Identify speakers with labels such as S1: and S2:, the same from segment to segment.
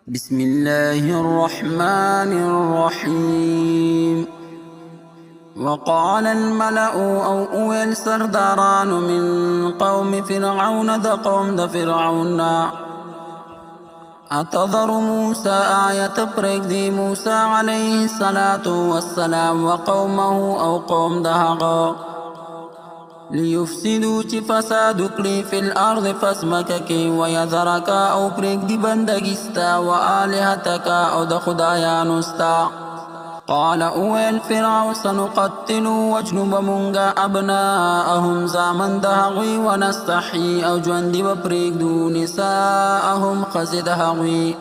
S1: بسم الله الرحمن الرحيم. وقال الملأ أو أويل سرداران من قوم فرعون ذا قوم ذا فرعون أتذر موسى آية بريك موسى عليه الصلاة والسلام وقومه أو قوم دهغا ليفسدوا چی فساد کړي فی الارض فسمکک ويذرک او پرېږ دی بندګستا و آلهتک او د خدایانو ستا. قال اویل فرعون سنقتل وجنب منگا ابناءهم زامن د هغوی ونستحیي او ژوندي به پرېږدو نساءهم ښځې د هغوی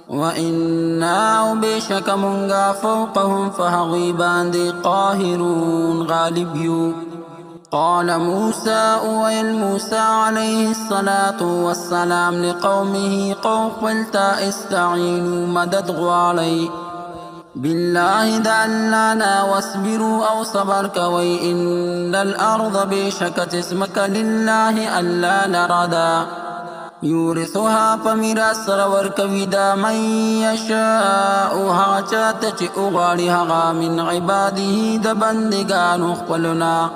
S1: وإنا او بېشکه منگا فوقهم فهغوی باندې قاهرون غالب یو. قال موسى اويل موسى عليه الصلاة والسلام لقومه قوم قلتا استعينوا مدد غوالي بالله دعلانا واصبروا او صبر كوي إن الأرض بشكت اسمك لله ألا لردا يورثها فميراث سرور كويدا من يشاء هاچات چه اغالي هغا من عباده دبندگانو خپلنا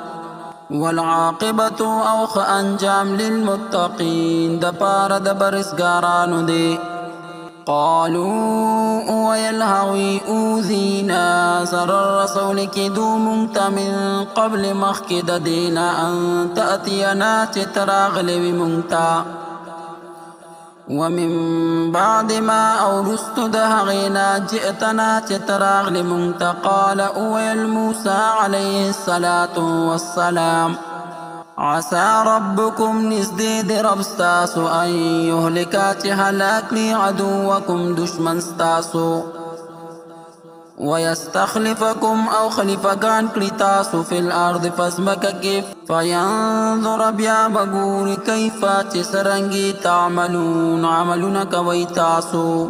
S1: والعاقبة او خ انجام للمتقين دپار دبرسگارانو دي. قالوا ويلهوي اوذينا سر الرسول كدو منت من قبل مخكد دينا ان تأتينا تتراغل بمنتا ومن بعد ما أورست دهغينا جئتنا تتراغ لمنت. قال أويل موسى عليه الصلاة والسلام عسى ربكم نزديد ربستاسو أن يهلكات هلاك لي عدوكم دشمن ستاسو ويستخلفكم او خليفگان کړي تاسو في الارض فاسمکه کې فينظر بیا بګوري کیف چې سرنګي تعملون عملونه کوي تاسو.